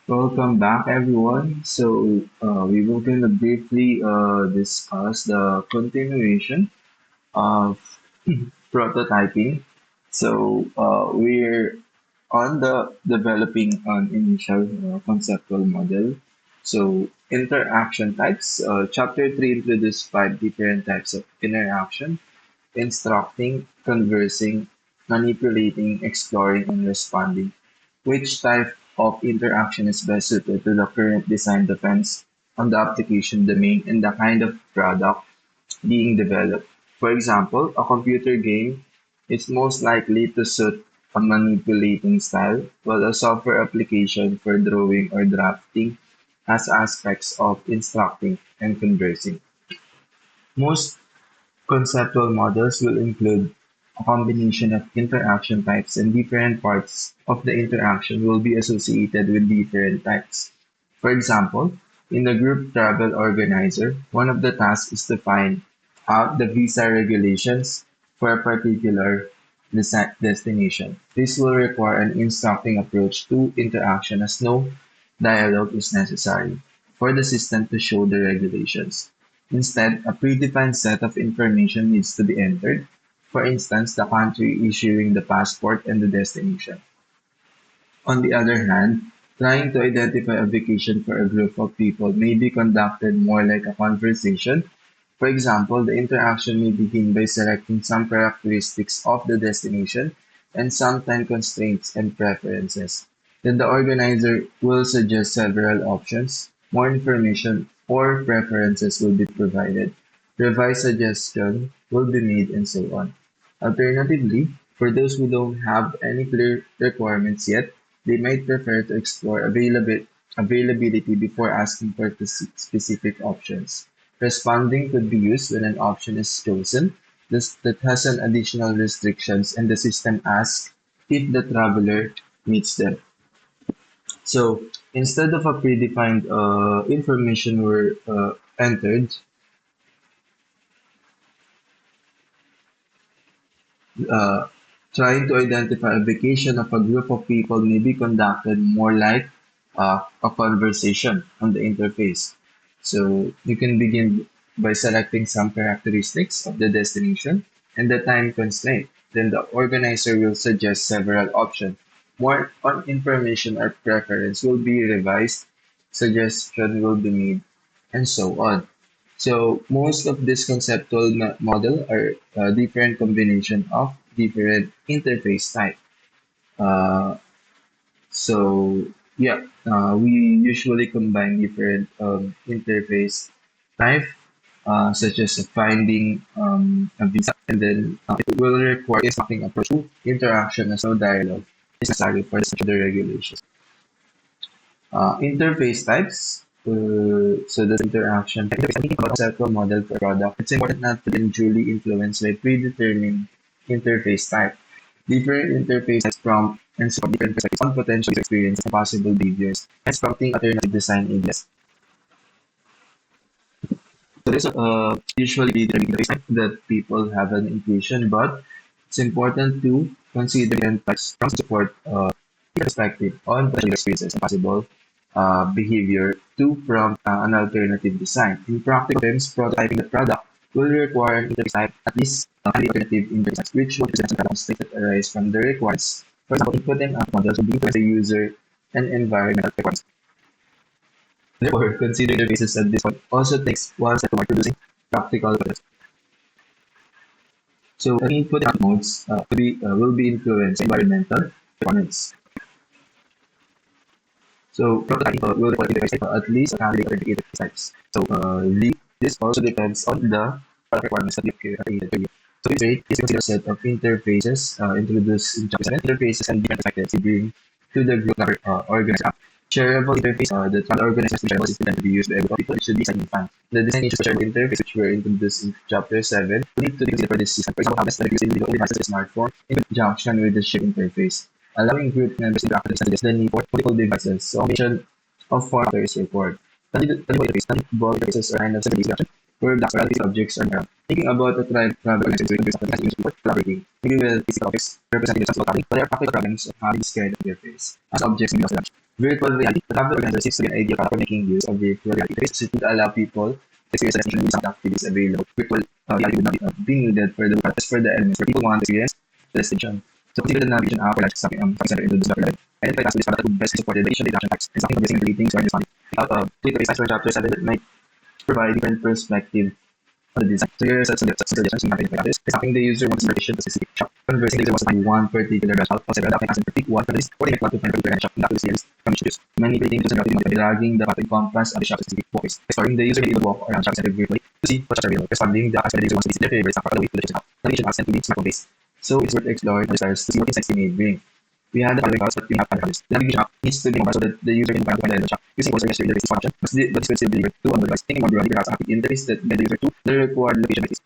Welcome back, everyone. We will gonna briefly discuss the continuation of prototyping. We're on the developing an initial conceptual model. Interaction types. Chapter 3 introduced 5 different types of interaction: instructing, conversing, manipulating, exploring, and responding. Which type of interaction is best suited to the current design depends on the application domain and the kind of product being developed. For example, a computer game is most likely to suit a manipulating style, while a software application for drawing or drafting has aspects of instructing and conversing. Most conceptual models will include a combination of interaction types, and different parts of the interaction will be associated with different types. For example, in the group travel organizer, one of the tasks is to find out the visa regulations for a particular destination. This will require an instructing approach to interaction, as no dialogue is necessary for the system to show the regulations. Instead, a predefined set of information needs to be entered, for instance, the country issuing the passport and the destination. On the other hand, trying to identify a vacation for a group of people may be conducted more like a conversation. For example, the interaction may begin by selecting some characteristics of the destination and some time constraints and preferences. Then the organizer will suggest several options. More information or preferences will be provided. Revised suggestion will be made, and so on. Alternatively, for those who don't have any clear requirements yet, they might prefer to explore availability before asking for specific options. Responding could be used when an option is chosen that has an additional restrictions and the system asks if the traveler meets them. So instead of a predefined information were entered, uh, trying to identify a vacation of a group of people may be conducted more like a conversation on the interface. So you can begin by selecting some characteristics of the destination and the time constraint. Then the organizer will suggest several options. More on information or preference will be revised, suggestion will be made, and so on. So most of this conceptual model are different combination of different interface type. Uh, we usually combine different interface type, such as finding a visa, and then it will require something approach to interaction as no dialogue is necessary for the regulations. Interface types. The interaction interface. Thinking about conceptual model for product, it's important not to be unduly influenced by predetermined interface type. Different interfaces prompt and support different perspectives on potential user experience and possible behaviors, hence prompting alternative design ideas. So this usually be the interface type that people have an intuition, but it's important to consider different types from support perspective on potential experiences and possible behavior to prompt an alternative design. In practical terms, prototyping the product will require an interface type, at least an alternative interface types, which will present some problems that arise from the requirements. For example, input and output models will be influenced by user and environmental requirements. Therefore, considering interfaces at this point also takes one step toward producing practical products. So, input and output modes will be influenced by environmental requirements. So prototyping will require interface type, at least a candidate interface types. This also depends on the product requirements that you created for you. So this rate is considered a set of interfaces introduced in chapter 7. Interfaces and different perspectives to bring to the group organizer. Shareable interface, the travel organizers to shareable system to be used by every people. It should be design fun. The design issues for shareable interface, which were introduced in chapter 7, need to be considered for this system. For example, how best to use individual devices a smartphone in conjunction with the shared interface, allowing group members to interact with the need for multiple devices. So combination of four factors required. Tangible interface. Tangible interfaces are kind of separate interaction where blocks or physical objects are around. Thinking about the travel organization with interface for collaborating. Maybe with physical objects representing the transport but there are practical problems of having this kind of interface as objects in the language. Virtual reality. The travel organizer seems to be an idea for making use of virtual reality. It would allow people to experience the destination with some activities available. Virtual reality would not be needed for the just for the elements where people want to experience the destination. So consider the navigation app or like something center into this document. Identify activities that would best support the education action types and something missing reading or responding. Click the research for chapter 7 that might provide different perspective on the design. So here are some suggestions in marketing practice. Something the user wants information to specific shop. Conversing the user wants to find one particular shop, or several adapting as in pick one from the list, or they make one to find a particular shop, not to see a list from each use. Manipulating users and routing by dragging the path to encompass of the shop's specific focus. Exploring the user may be able to walk around shopping center briefly to see what shops are available. Responding the aspect the user wants to visit their favorite shop or the way to the shop. Navigation apps tend to be smartphone based. So it's worth exploring the desires to see what insights they may bring. We had the following calls, but we have other colors. The navigation app needs to be mobile so that the user can find the shop. Using also register the function, but this will still deliver to on the device. Thinking more broadly, perhaps the interface that guide the user to the required location basis.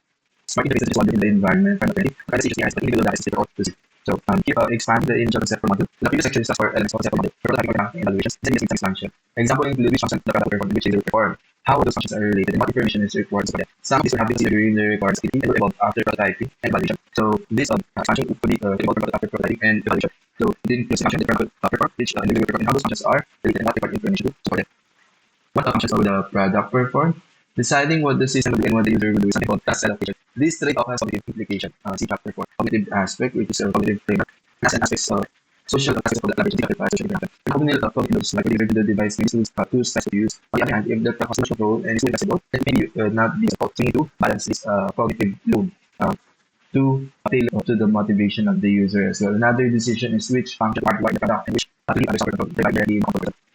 Smart interfaces is within the environment from the organization is but individual devices difficult to see. So expand the initial concept for model. The previous section is for elements of concept for model. Prototyping and evaluations. Then is expansion. Example include which functions the product perform, which is perform, how those functions are related, and what information is required for them. Some of these will have been considered during the required activity and will evolve after prototyping and evaluation. So this expansion could be evolved after prototyping and evaluation. So it includes functions that product perform, which individual perform, and how those functions are related and what required information to support them. What functions of the product perform? Deciding what the system will do and what the user will do is something called task allocation. This trade-off has cognitive implication. See chapter 4. Cognitive aspect, which is a cognitive framework. As an aspect of social aspects of the collaboration, social interaction. The cognitive looks like the the device needs two steps to use. On the other hand, if the customer control and is flexible, then maybe not be supposed to balance this cognitive load. To appeal to the motivation of the user as well. Another decision is which function hardwire the product and which other sort of provide directly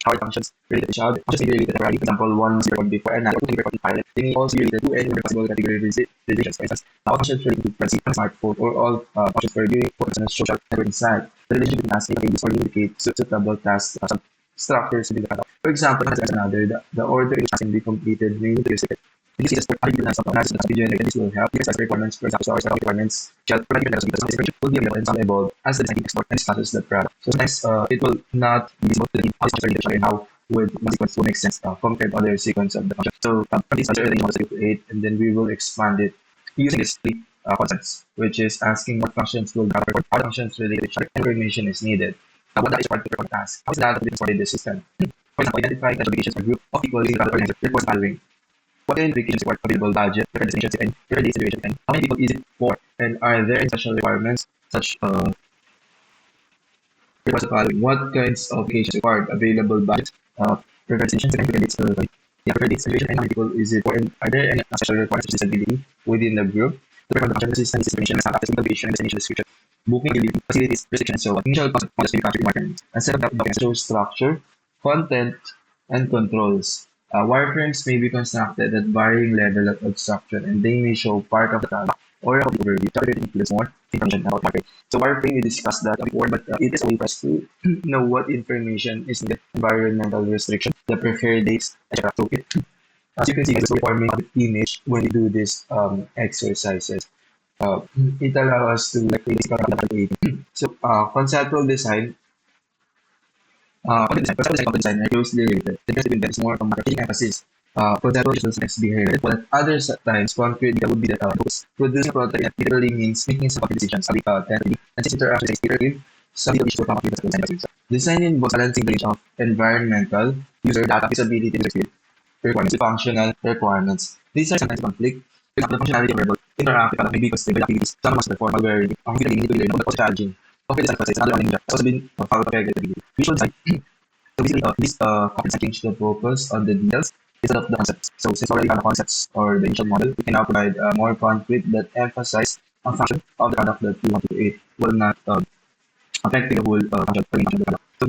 how it functions related to each other. Functions may be related temporarily. For example, one must be recorded before another to be recorded pilot. They may also be related to any possible category revisions. For instance, all functions related to privacy on smartphone or all functions for viewing for instance, social networking site. The relationship between tasks may or indicate suitable tasks structures to be the product. For example, as another, the order is can be completed may be secret. This is a analysis of the generated. This will help because as requirements, for example, source requirements, shall provide because some information will be available and some evolve as the design export and status the product. So sometimes it will not be visible to the how and how would one sequence will make sense compared to other sequence of the function. So from this answer, we want to create and then we will expand it using these three concepts, which is asking what functions will the perform, how functions related to information is needed. What that is required to perform the task. How is that different for the system? For example, identify classifications or group of people using the organizer report following. What identifications require available budget, different destinations, and different days duration, and how many people is it for? And are there any special requirements such requires the following? What kinds of applications required? Available budget, preferred destinations, and different dates, preferred dates duration, and how many people is it for? And are there any special requirements such as disability within the group? To perform the function system, this information is not access information, destination description, booking, delivery, facilities, restrictions, and so on. Initial concept models can be captured in marketing. And set of documents show structure, content, and controls. Wireframes may be constructed at varying level of abstraction and they may show part of the product or of the overview. Chapter 13 includes more information about wireframe. So wireframe, we discussed that before, but it is a way for us to know what information is needed, environmental restriction, the preferred dates, etc. So as you can see, it's forming an image when we do these exercises. It allows us to like basically so conceptual design conceptual design are closely related. The best event is more on marketing emphasis. Conceptual design is being highlighted, but at other times, concrete that would be the focus. Producing a prototype literally means making some decisions, therapy, and since interaction is iterative, some issues will come up with the design. Design involves balancing the range of environmental, user data, visibility, user experience requirements, functional requirements. These are sometimes conflict. For example, the functionality of variable interactive may be constrained by activities. Some must perform while wearing. Computer need to be learned, but also challenging. Okay, design process is another one in has also been followed by regularly. Visual design. So basically, this concepts change the focus on the details instead of the concepts. So since already have the concepts or the initial model, we can now provide more concrete that emphasize a function of the product that we want to create will not affecting the whole function of the product. So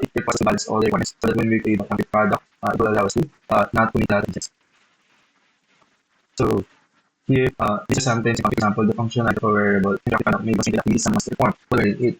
it requires to balance all the requirements so that when we create a complete product, it will allow us to not commit that context. So here, this is sometimes, for example, the functionality of a variable interactive product may be something that needs some must perform. Wherein it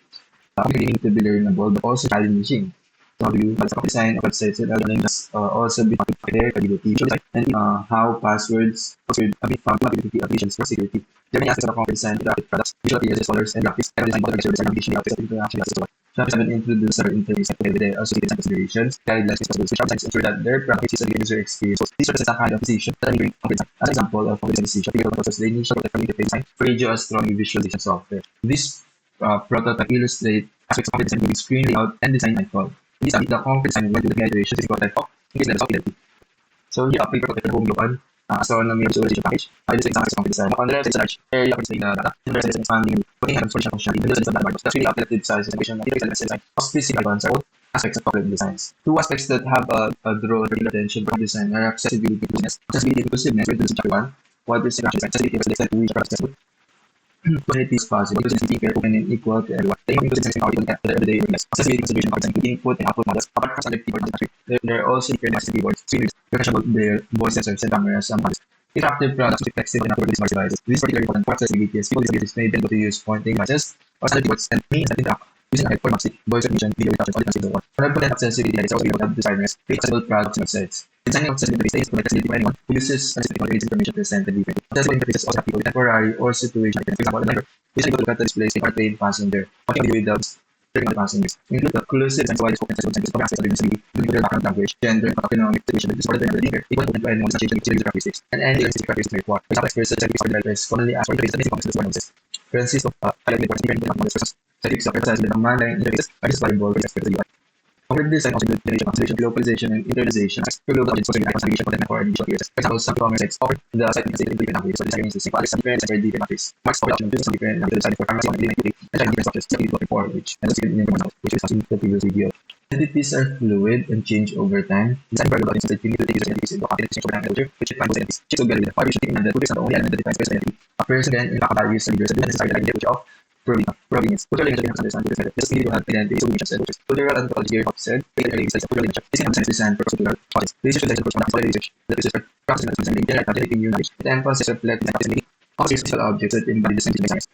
need to be learnable but also challenging. So you design of websites and other just also be their credibility and how password be found to applications for security. There are many aspects of the design graphic products, visual appearances, colors, and graphics, and design product service and application graphics and interaction as well. Chapter 7 introduces several interface activity associated design considerations, guidelines, responsibilities, which are designed to ensure that their product is a user experience. So these represent a kind of decision that are design. As an example of this decision, we will process the initial from interface design for radio astronomy visualization software. This prototype illustrates aspects of design including screen layout and design icon. In this study, the concrete design went to the iteration physical type of increased levels of fidelity. So here, paper protected home local astronomy visualization package. This is example of design. On the left is a large area for displaying the data. In the right is expanding, putting hand solution functionality. The list of data bars. That's really applicative size estimation. Design. Specific ones are all aspects of corporate designs. Two aspects that have a draw particular attention from design are accessibility and inclusiveness. Accessibility and inclusiveness. We're doing chapter one. What is accessibility? Accessibility is the extent to which quality is possible. Inclusivity is fair, open, and equal to everyone. The inclusiveness is how you look at the everyday workplace. Accessibility consideration for example, input and output models. Apart from standard keyboard manufacturing, there are also different types of keyboards, screeners, refreshable voice sensors, and cameras, and others. Interactive products with flexible and affordable smart devices. This is particularly important for accessibility as people with disabilities may be able to use pointing devices or standard keyboards and means that interact using a for music, voice recognition, video reduction, audio translation, and so on. For important accessibility, it's also able to help designers create accessible products and websites. Designing accessibility interfaces provide accessibility for anyone who uses accessibility technology information presented differently. Accessible interfaces also have people with temporary or situational items. For example, the driver is able to look at the displays if a train passenger, watching video without turning on the passengers. Include the inclusive and provides open accessible scientific aspects of disability, including their background language, gender, economic situation, which is supported by another thinker, equal to anyone with such user characteristics, and any specific characteristics required. For example, experts such as developers commonly ask for interfaces that basic functions of analysis. Francis of highlighting the importance of different models for statistics of emphasizing the non-line interfaces are just valuable for experts of the UI. Concrete design also includes generation, consolidation, localization, and internalization for global audience considering icons navigation for them for visual appearances. For example, some e-commerce sites offer the site in different languages, so design means the simple some different and different countries. Marks for option chooses some different languages design for pharmacy on electricity and design different structures, simply looking for which and also in the which is in the previous video. Entities are fluid and change over time. Design for global audiences, you need to take user entities into account and change over time and culture, which defines those entities. Change together with the vibration and the culture is not the only element that defines person identity. A person can impact values and leaders and do necessary like the culture of provenance. Cultural image can understand this method. This individual identity is solutions and cultures. Cultural anthropology here said, particularly studies of cultural image. This can sense design for cultural audience. Research should for scholarly research. The research for processing and understanding general calculating new knowledge. It emphasizes reflect and accessibility of physical objects that embody the scientific designs.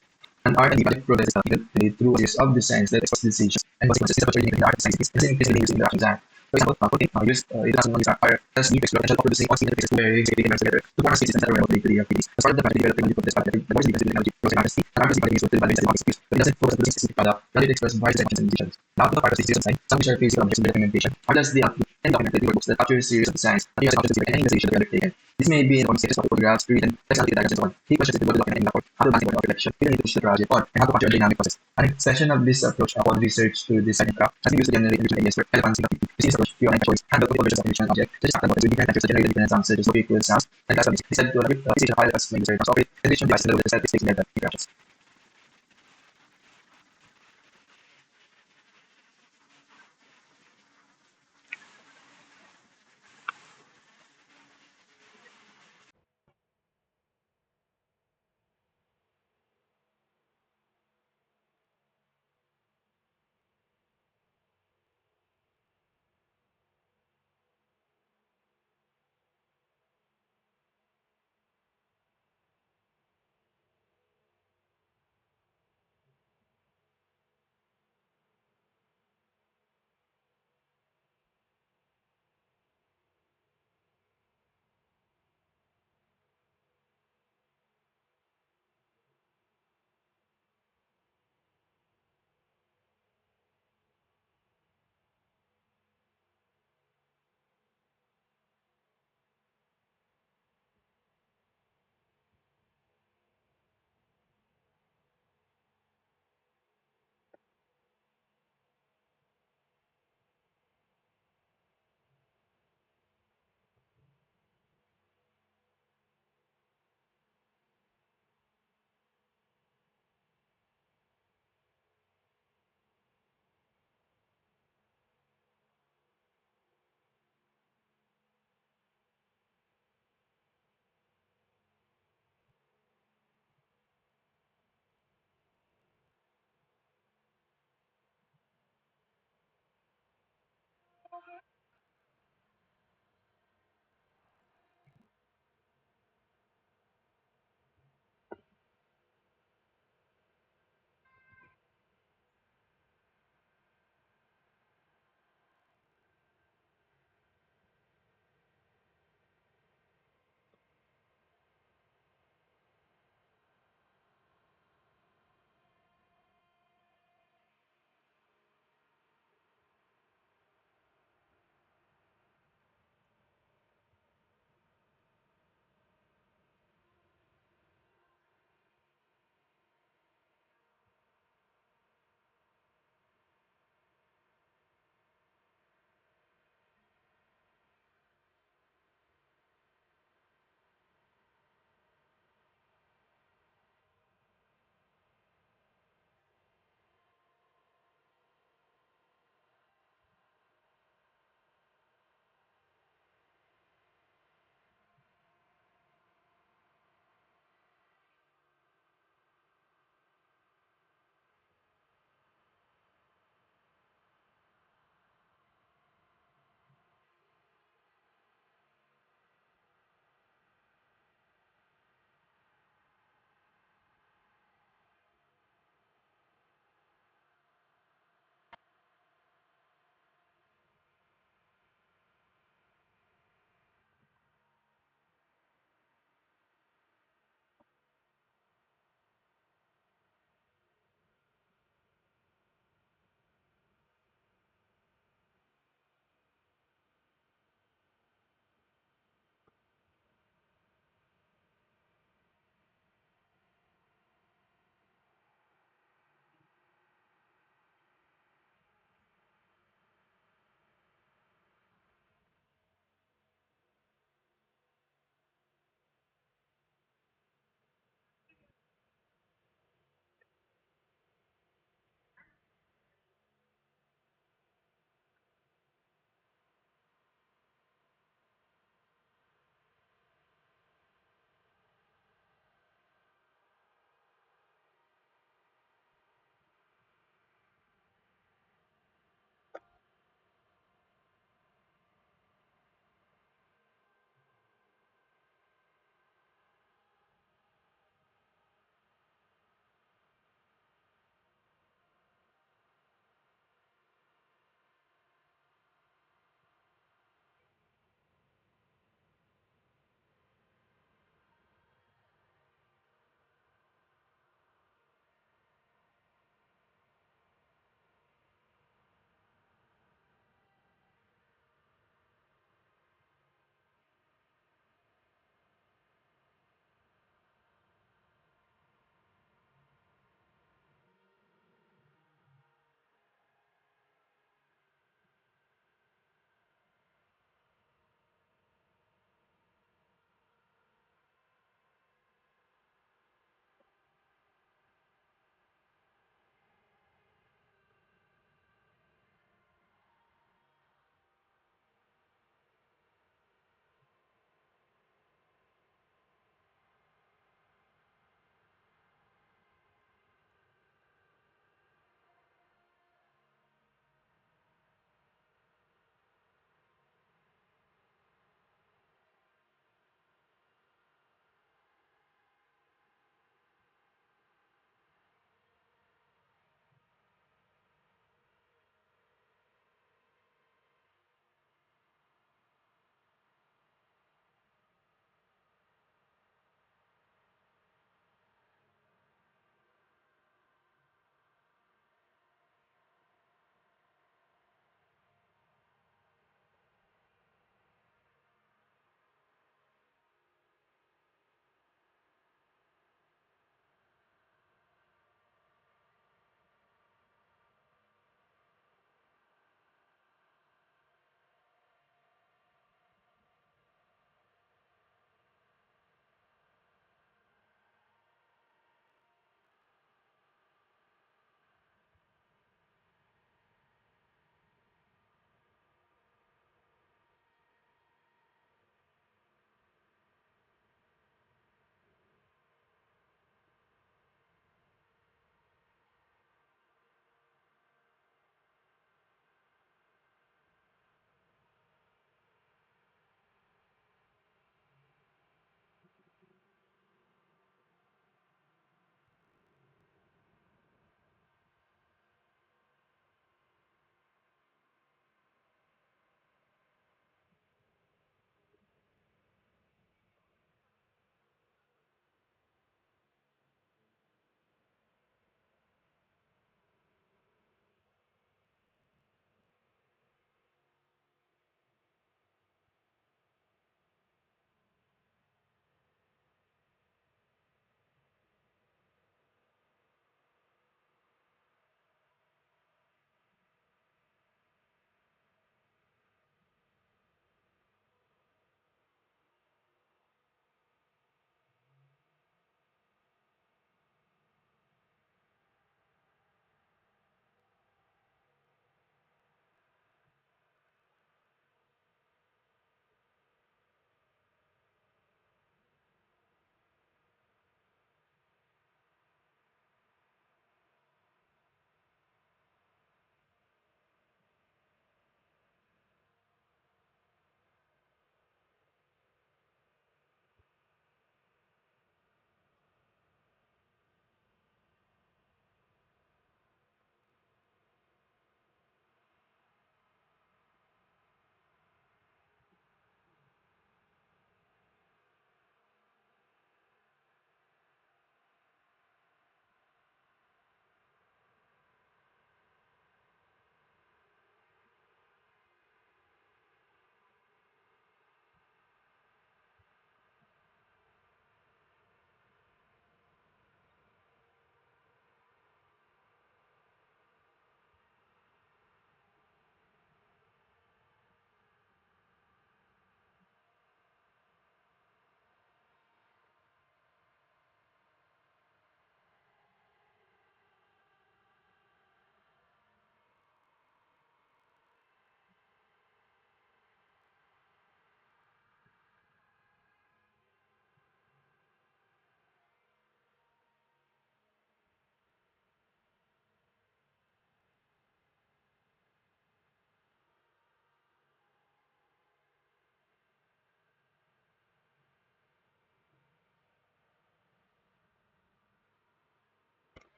An art and project progress is calculated through a series of designs that expose decisions and consequences of the art and science. This is increasingly used in interaction design. For example, putting international knowledge are as new exploration of producing on interfaces where creating together to form spaces and center creativity activities. As part of the project development of this project, the more significant technology goes in artistry, and artistry qualities will value the skills, but it doesn't focus on producing specific product, rather it expresses various emotions and decisions. Now to the part of physical design, some which are physical objects in documentation, others the output and documented workbooks that capture a series of designs, materials objects and any investigation that we undertaken. This may be in form of sketches of photographs, written, personality diagrams, and so on. Key questions include the document and report, how to advance the reflection, you need to push the project on, and how to capture a dynamic process. An extension of this approach upon research to design and craft has been used to generate original ideas for elephants in the this approach, pure and choice, handle with versions of an object, such as with different textures that generate different sounds, such as local sounds, and that's what this led to an appreciation of high level of user response, operate, and devices with the statistics and data interactions.